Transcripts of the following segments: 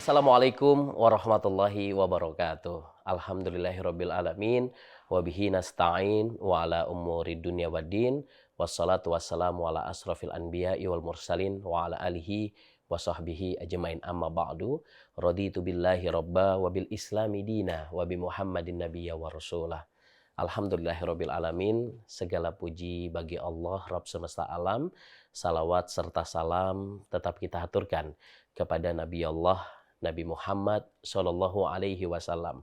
Assalamualaikum warahmatullahi wabarakatuh. Alhamdulillahirabbil alamin wa bihi nasta'in wa ala umuri dunya waddin wassalatu wassalamu ala asrofil anbiya'i wal mursalin wa ala alihi wa sahbihi ajmain amma ba'du. Raditu billahi rabba wa bil islami dina wa bi Muhammadin nabiyya wa rasulah. Alhamdulillahirabbil alamin. Segala puji bagi Allah Rabb semesta alam. Salawat serta salam tetap kita haturkan kepada Nabi Allah Nabi Muhammad Shallallahu Alaihi Wasallam.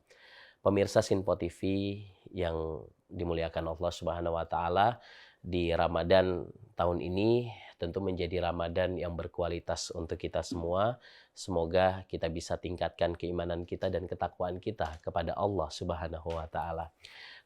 Pemirsa Sinpo TV yang dimuliakan Allah Subhanahu Wa Taala, di Ramadan tahun ini tentu menjadi Ramadan yang berkualitas untuk kita semua. Semoga kita bisa tingkatkan keimanan kita dan ketakwaan kita kepada Allah Subhanahu Wa Taala.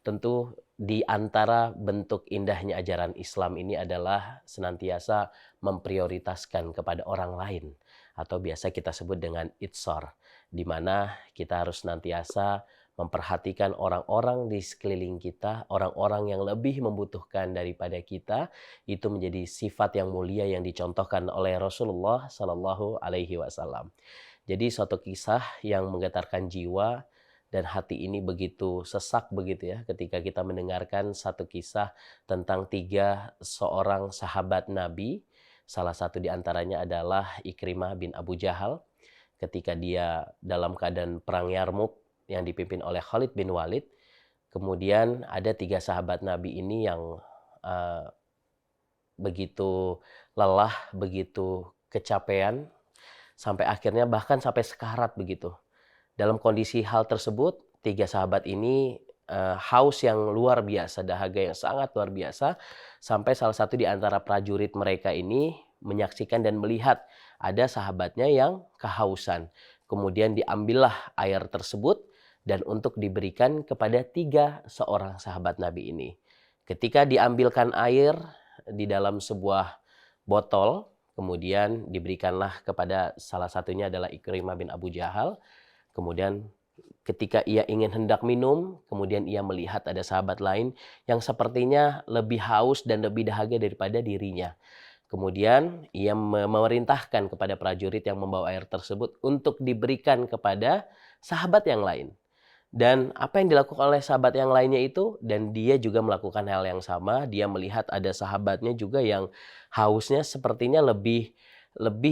Tentu di antara bentuk indahnya ajaran Islam ini adalah senantiasa memprioritaskan kepada orang lain, atau biasa kita sebut dengan itsar, di mana kita harus senantiasa memperhatikan orang-orang di sekeliling kita, orang-orang yang lebih membutuhkan daripada kita. Itu menjadi sifat yang mulia yang dicontohkan oleh Rasulullah Sallallahu Alaihi Wasallam. Jadi suatu kisah yang menggetarkan jiwa dan hati ini begitu sesak begitu ya, ketika kita mendengarkan satu kisah tentang tiga seorang sahabat Nabi. Salah satu di antaranya adalah Ikrimah bin Abu Jahal, ketika dia dalam keadaan perang Yarmuk yang dipimpin oleh Khalid bin Walid. Kemudian ada tiga sahabat Nabi ini yang begitu lelah, begitu kecapean, sampai akhirnya bahkan sampai sekarat begitu. Dalam kondisi hal tersebut, tiga sahabat ini haus yang luar biasa, dahaga yang sangat luar biasa, sampai salah satu di antara prajurit mereka ini menyaksikan dan melihat ada sahabatnya yang kehausan. Kemudian diambillah air tersebut dan untuk diberikan kepada tiga seorang sahabat Nabi ini. Ketika diambilkan air di dalam sebuah botol, kemudian diberikanlah kepada salah satunya adalah Ikrimah bin Abu Jahal. Kemudian ketika ia ingin hendak minum, kemudian ia melihat ada sahabat lain yang sepertinya lebih haus dan lebih dahaga daripada dirinya. Kemudian ia memerintahkan kepada prajurit yang membawa air tersebut untuk diberikan kepada sahabat yang lain. Dan apa yang dilakukan oleh sahabat yang lainnya itu, dan dia juga melakukan hal yang sama. Dia melihat ada sahabatnya juga yang hausnya sepertinya lebih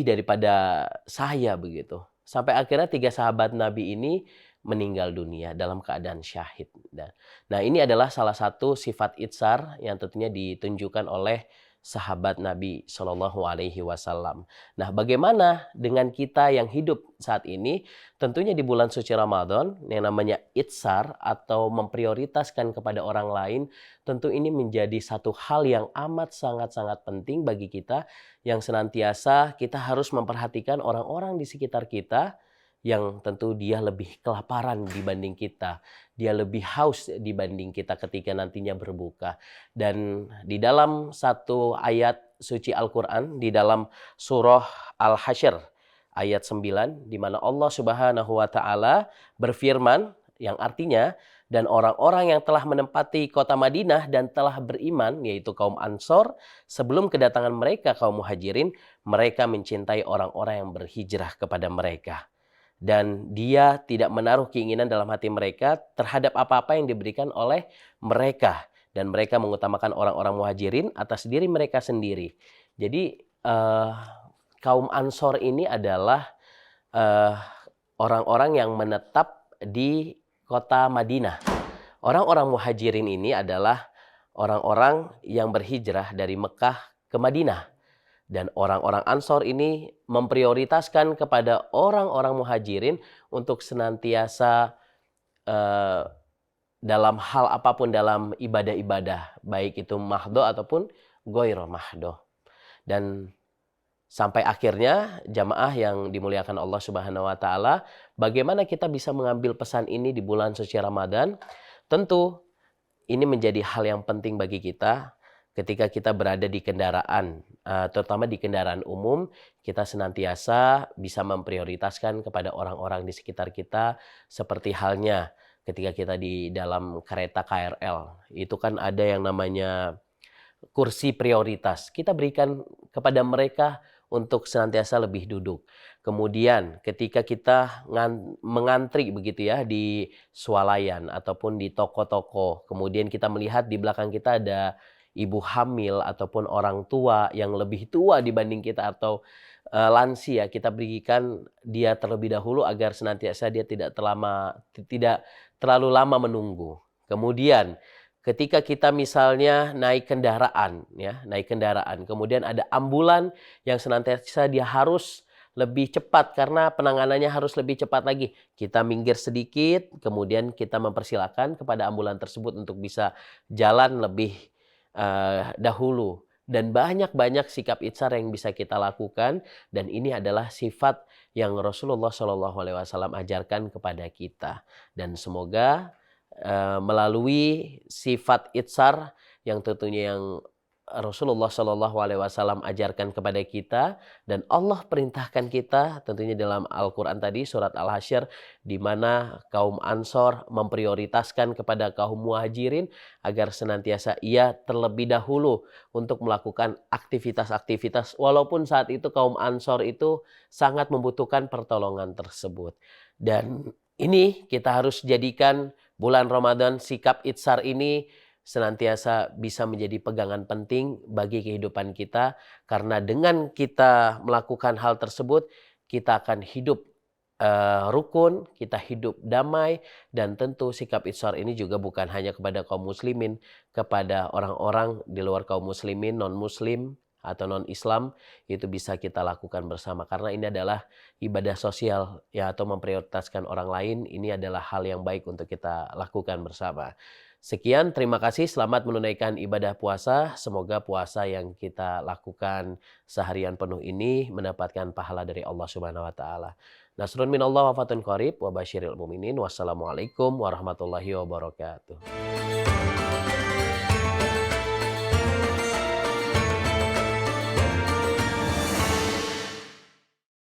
daripada saya begitu. Sampai akhirnya tiga sahabat Nabi ini meninggal dunia dalam keadaan syahid. Nah, ini adalah salah satu sifat itsar yang tentunya ditunjukkan oleh sahabat Nabi Shallallahu Alaihi Wasallam. Nah, bagaimana dengan kita yang hidup saat ini? Tentunya di bulan suci Ramadan yang namanya itsar atau memprioritaskan kepada orang lain, tentu ini menjadi satu hal yang amat sangat-sangat penting bagi kita, yang senantiasa kita harus memperhatikan orang-orang di sekitar kita yang tentu dia lebih kelaparan dibanding kita. Dia lebih haus dibanding kita ketika nantinya berbuka. Dan di dalam satu ayat suci Al-Quran, di dalam surah Al-Hasyr ayat 9, di mana Allah Subhanahu wa Ta'ala berfirman, yang artinya, dan orang-orang yang telah menempati kota Madinah dan telah beriman, yaitu kaum Ansor, sebelum kedatangan mereka kaum Muhajirin, mereka mencintai orang-orang yang berhijrah kepada mereka. Dan dia tidak menaruh keinginan dalam hati mereka terhadap apa-apa yang diberikan oleh mereka. Dan mereka mengutamakan orang-orang Muhajirin atas diri mereka sendiri. Jadi kaum Ansor ini adalah orang-orang yang menetap di kota Madinah. Orang-orang Muhajirin ini adalah orang-orang yang berhijrah dari Mekah ke Madinah. Dan orang-orang Ansor ini memprioritaskan kepada orang-orang Muhajirin untuk senantiasa dalam hal apapun dalam ibadah-ibadah, baik itu mahdo ataupun goiro mahdo. Dan sampai akhirnya jamaah yang dimuliakan Allah Subhanahu wa Ta'ala, bagaimana kita bisa mengambil pesan ini di bulan suci Ramadan? Tentu ini menjadi hal yang penting bagi kita. Ketika kita berada di kendaraan, terutama di kendaraan umum, kita senantiasa bisa memprioritaskan kepada orang-orang di sekitar kita, seperti halnya ketika kita di dalam kereta KRL. Itu kan ada yang namanya kursi prioritas. Kita berikan kepada mereka untuk senantiasa lebih duduk. Kemudian ketika kita mengantri begitu ya di swalayan ataupun di toko-toko, kemudian kita melihat di belakang kita ada ibu hamil ataupun orang tua yang lebih tua dibanding kita atau lansia, kita berikan dia terlebih dahulu agar senantiasa dia tidak terlalu lama menunggu. Kemudian ketika kita misalnya naik kendaraan ya, kemudian ada ambulan yang senantiasa dia harus lebih cepat karena penanganannya harus lebih cepat lagi. Kita minggir sedikit, kemudian kita mempersilahkan kepada ambulan tersebut untuk bisa jalan lebih dahulu. Dan banyak sikap itsar yang bisa kita lakukan, dan ini adalah sifat yang Rasulullah SAW ajarkan kepada kita. Dan semoga melalui sifat itsar yang tentunya yang Rasulullah SAW ajarkan kepada kita dan Allah perintahkan kita tentunya dalam Al-Quran tadi surat Al-Hasyr, di mana kaum Ansor memprioritaskan kepada kaum Muhajirin agar senantiasa ia terlebih dahulu untuk melakukan aktivitas-aktivitas walaupun saat itu kaum Ansor itu sangat membutuhkan pertolongan tersebut. Dan ini kita harus jadikan bulan Ramadan, sikap itsar ini senantiasa bisa menjadi pegangan penting bagi kehidupan kita, karena dengan kita melakukan hal tersebut kita akan hidup rukun, kita hidup damai, dan tentu sikap itsar ini juga bukan hanya kepada kaum muslimin, kepada orang-orang di luar kaum muslimin, non-muslim atau non-Islam itu bisa kita lakukan bersama, karena ini adalah ibadah sosial ya, atau memprioritaskan orang lain, ini adalah hal yang baik untuk kita lakukan bersama. Sekian, terima kasih, selamat menunaikan ibadah puasa. Semoga puasa yang kita lakukan seharian penuh ini mendapatkan pahala dari Allah Subhanahu wa taala. Nasrun minallah wa fatun qarib wa basyiril mu'minin. Wassalamualaikum warahmatullahi wabarakatuh.